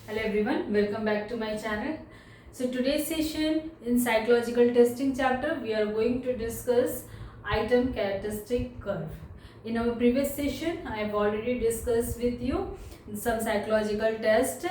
Hello everyone, welcome back to my channel. So today's session in psychological testing chapter we are going to discuss item characteristic curve. In our previous session I have already discussed with you some psychological test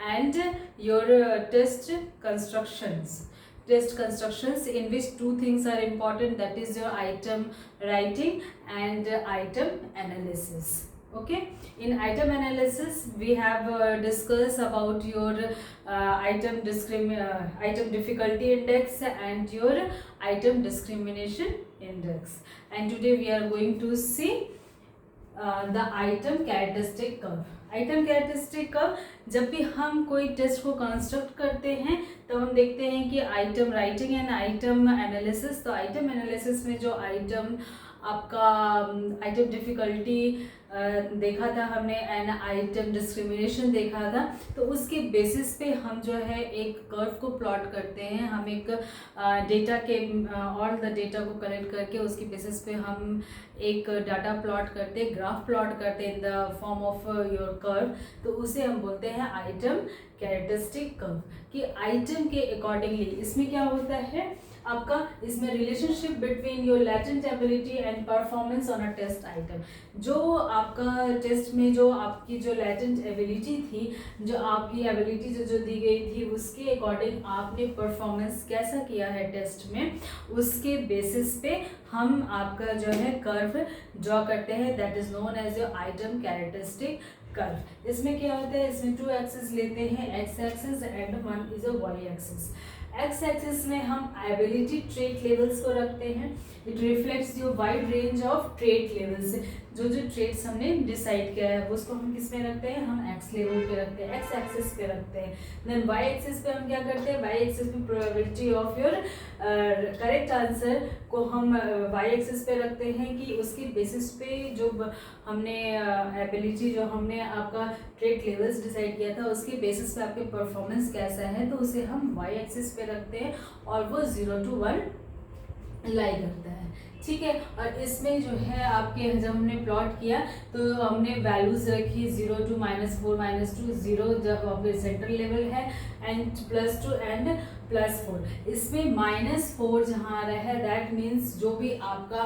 and your test constructions. Test constructions in which two things are important, that is your item writing and item analysis. Okay, in item analysis we have discussed about your item difficulty index and your item discrimination index, and today we are going to see the item characteristic curve. Item characteristic curve, जब भी हम कोई test को construct करते हैं तो हम देखते हैं कि item writing and item analysis. तो आइटम एनालिसिस में जो आइटम आपका आइटम डिफ़िकल्टी देखा था हमने एंड आइटम डिस्क्रिमिनेशन देखा था, तो उसके बेसिस पे हम जो है एक कर्व को प्लॉट करते हैं। हम एक डेटा के ऑल द डेटा को कलेक्ट करके उसके बेसिस पे हम एक डाटा प्लॉट करते हैं, ग्राफ प्लॉट करते हैं in the form of your curve. तो उसे हम बोलते हैं आइटम कैरेक्टरिस्टिक कर्व। कि आइटम के अकॉर्डिंगली इसमें क्या होता है आपका, इसमें relationship between your latent ability and performance on a test item. जो आपका टेस्ट में जो आपकी जो लैटेंट एबिलिटी थी, जो आपकी एबिलिटी जो दी गई थी, उसके अकॉर्डिंग आपने परफॉर्मेंस कैसा किया है टेस्ट में, उसके बेसिस पे हम आपका जो है कर्व ड्रॉ करते हैं, that is known as your item characteristic curve. इसमें क्या होता है, इसमें टू एक्सिस लेते हैं, X axis and one is a Y axis. X axis में हम एबिलिटी ट्रेट लेवल्स को रखते हैं। It reflects your wide range of trait levels. जो ट्रेट्स हमने डिसाइड किया है उसको हम किस में रखते हैं, हम एक्स लेवल पे रखते हैं, एक्स एक्सिस पे रखते हैं। देन वाई एक्सिस पे हम क्या करते हैं, वाई एक्सिस पे probability of your correct answer को हम वाई एक्सिस पे रखते हैं कि उसके बेसिस पे जो हमने एबिलिटी जो हमने आपका ट्रेट लेवल्स डिसाइड किया था उसके बेसिस पे आपके परफॉर्मेंस कैसा है, तो उसे हम वाई एक्सिस पे रखते हैं और वो 0 to 1 लाई करता है। ठीक है, और इसमें जो है आपके जब हमने प्लॉट किया तो हमने वैल्यूज रखी 0 to -4 -2 0 जब आपके सेंट्रल लेवल है एंड +2 एंड +4। इसमें -4 जहाँ आ रहा है दैट मीन्स जो भी आपका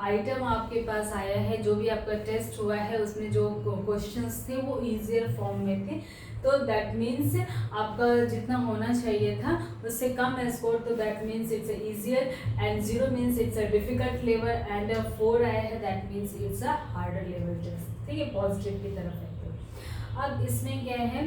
आइटम आपके पास आया है, जो भी आपका टेस्ट हुआ है उसमें जो क्वेश्चंस थे वो ईजियर फॉर्म में थे, तो दैट मीन्स आपका जितना होना चाहिए था उससे कम है स्कोर, तो that means it's easier and 0 means it's a difficult level and 4 आया है that means it's a harder level test. ठीक है, पॉजिटिव की तरफ है। तो अब इसमें क्या है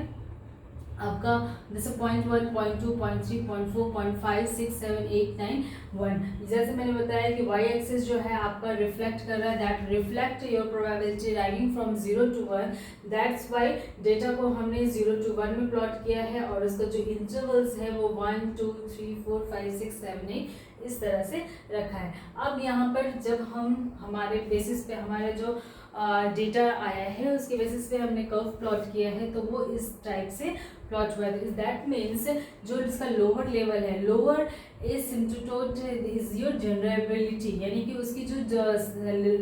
आपका जैसे 0.1 0.2 0.3 0.4 0.5 6 7 8 9 1, जैसे मैंने बताया कि y एक्सिस जो है आपका रिफ्लेक्ट कर रहा है, that reflect your probability ranking from 0 to 1। That's why data को हमने 0 to 1 में प्लॉट किया है और उसका जो इंटरवल्स है वो 1 2 3 4 5 6 7 8 इस तरह से रखा है। अब यहाँ पर जब हम हमारे बेसिस पे हमारे जो डेटा आया है उसके बेसिस पे हमने कर्व प्लॉट किया है, तो वो इस टाइप से प्लॉट हुआ है। दैट मीन्स जो इसका लोअर लेवल है, लोअर एसिम्प्टोट इज योर जनरेबिलिटी, यानी कि उसकी जो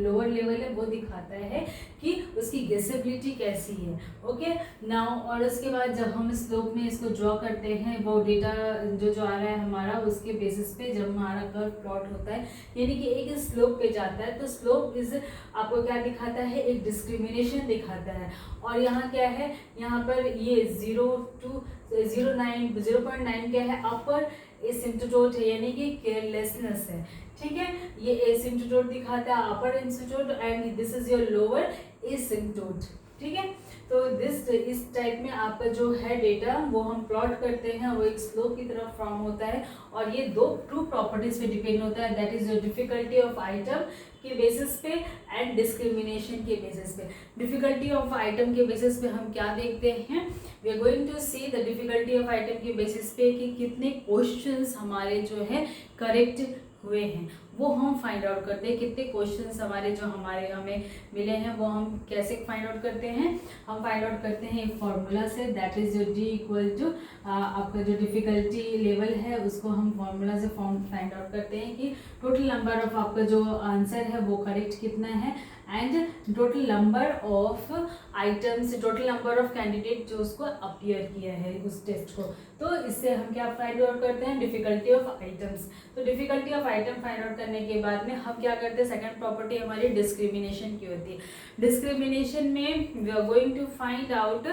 लोअर लेवल है वो दिखाता है कि उसकी गेसेबिलिटी कैसी है। ओके नाउ, और उसके बाद जब हम स्लोप में इसको ड्रॉ करते हैं, वो डेटा जो आ रहा है हमारा उसके बेसिस पे जब हमारा कर्व प्लॉट होता है, यानी कि एक स्लोप पे जाता है, तो स्लोप इज आपको क्या दिखाता है, एक डिस्क्रिमिनेशन दिखाता है। और यहाँ क्या है, यहाँ पर ये 0 to 0.9 क्या है, अपर एसिम्प्टोट है, यानी कि केयरलेसनेस है। ठीक है, ये एसिम्प्टोट दिखाता है, upper asymptote and this is your lower asymptote. ठीक है, तो इस टाइप में आपका जो है डेटा वो हम प्लॉट करते हैं, वो एक स्लोप की तरफ फॉर्म होता है और ये दो ट्रू प्रॉपर्टीज पे डिपेंड होता है, that is your difficulty of item के बेसिस पे एंड डिस्क्रिमिनेशन के बेसिस पे। डिफिकल्टी ऑफ आइटम के बेसिस पे हम क्या देखते हैं, we are going to see the difficulty of item के बेसिस पे कि कितने क्वेश्चंस हमारे जो है करेक्ट हुए हैं, वो हम फाइंड आउट करते हैं। कितने क्वेश्चंस हमारे जो हमें मिले हैं वो हम कैसे फाइंड आउट करते हैं, हम फाइंड आउट करते हैं एक फॉर्मूला से, that is D equal to आपका जो डिफिकल्टी लेवल है उसको हम फॉर्मूला से फाइंड आउट करते हैं कि टोटल नंबर ऑफ आपका जो आंसर है वो करेक्ट कितना है, and total number of items, total number of candidate जो उसको अपीयर किया है उस टेस्ट को। तो इससे हम क्या फाइंड आउट करते हैं, डिफिकल्टी ऑफ आइटम्स। तो difficulty of item find out करने के बाद में हम क्या करते हैं, सेकंड प्रॉपर्टी हमारी डिस्क्रिमिनेशन की होती है। डिस्क्रिमिनेशन में we are going to find out,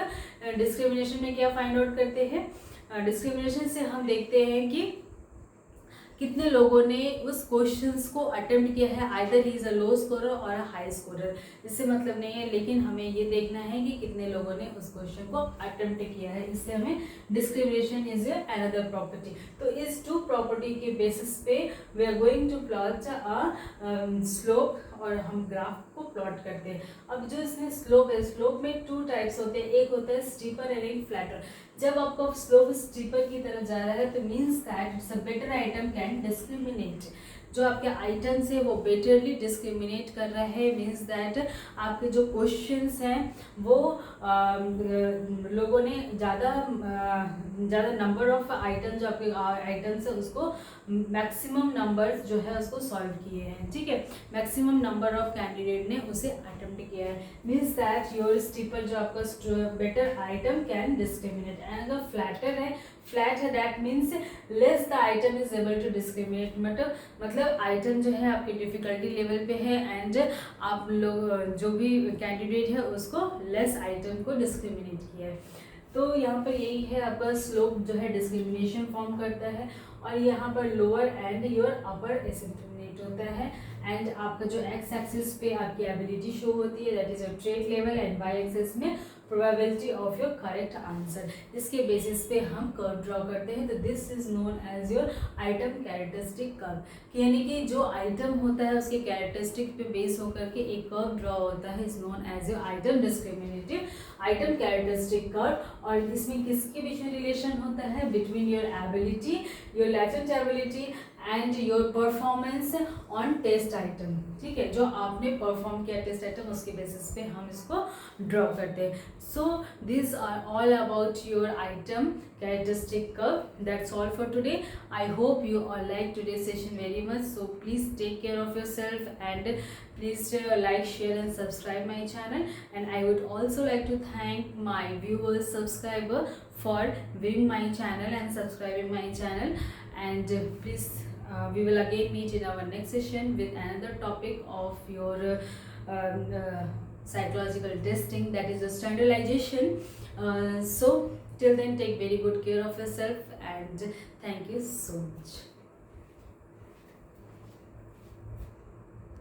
discrimination में क्या फाइंड आउट करते हैं, डिस्क्रिमिनेशन से हम देखते हैं कि कितने लोगों ने उस क्वेश्चंस को अटेम्प्ट किया है, either he is a low scorer और अ हाई स्कोरर, इससे मतलब नहीं है, लेकिन हमें ये देखना है कि कितने लोगों ने उस क्वेश्चन को अटेम्प्ट किया है। इससे हमें डिस्क्रिमिनेशन इज अनदर प्रॉपर्टी। तो इस टू प्रॉपर्टी के बेसिस पे we are going to plot a slope, और हम ग्राफ को प्लॉट करते हैं। अब जो इसमें स्लोप है, स्लोप में टू टाइप्स होते हैं, एक होता है स्टीपर एंड एक फ्लैटर। जब आपका स्लोप स्टीपर की तरफ जा रहा है तो means that it's a better item can discriminate, जो आपके आइटम्स है वो बेटरली डिस्क्रिमिनेट कर रहा है, मीन्स दैट आपके जो क्वेश्चंस हैं वो लोगों ने ज़्यादा नंबर ऑफ आइटम, जो आपके आइटम्स है उसको मैक्सिमम नंबर्स जो है उसको सॉल्व किए हैं, ठीक है, मैक्सिमम नंबर ऑफ कैंडिडेट ने उसे अटेम्प्ट किया है, मीन्स दैट योर स्टीपर जो आपका better item can discriminate. And अगर फ्लैटर है, फ्लैट है, that means less the item is able to discriminate, मतलब आइटम जो है आपकी डिफिकल्टी लेवल पे है एंड आप लोग जो भी कैंडिडेट है उसको लेस आइटम को डिस्क्रिमिनेट किया है। तो यहाँ पर यही है, आपका स्लोप जो है डिस्क्रिमिनेशन फॉर्म करता है, और यहाँ पर लोअर एंड योर अपर एसिम्प्टोमेट होता है, एंड आपका जो एक्स एक्सिस पे आपकी एबिलिटी शो होती है, that is your trait level, and Y axis में probability of your correct answer. इसके बेसिस पे हम कर्व ड्रॉ करते हैं। तो this is known as your item characteristic curve, यानी कि जो आइटम होता है उसके कैरेक्टरिस्टिक पे बेस होकर के एक कर्व ड्रॉ होता है, is known as your item discriminative item characteristic curve. और इसमें किसके बीच में रिलेशन होता है, between your ability, your latent ability and your performance on test item, ठीक है, जो आपने परफॉर्म किया टेस्ट आइटम उसके बेसिस पे हम इसको ड्रॉ करते हैं। So this are all about your item characteristic curve. That's all for today. I hope you all like today's session very much, so please take care of yourself and please like, share and subscribe my channel. And I would also like to thank my viewers, subscriber for viewing my channel and subscribing my channel. And please we will again meet in our next session with another topic of your psychological testing, that is the standardization. So till then, take very good care of yourself, and thank you so much.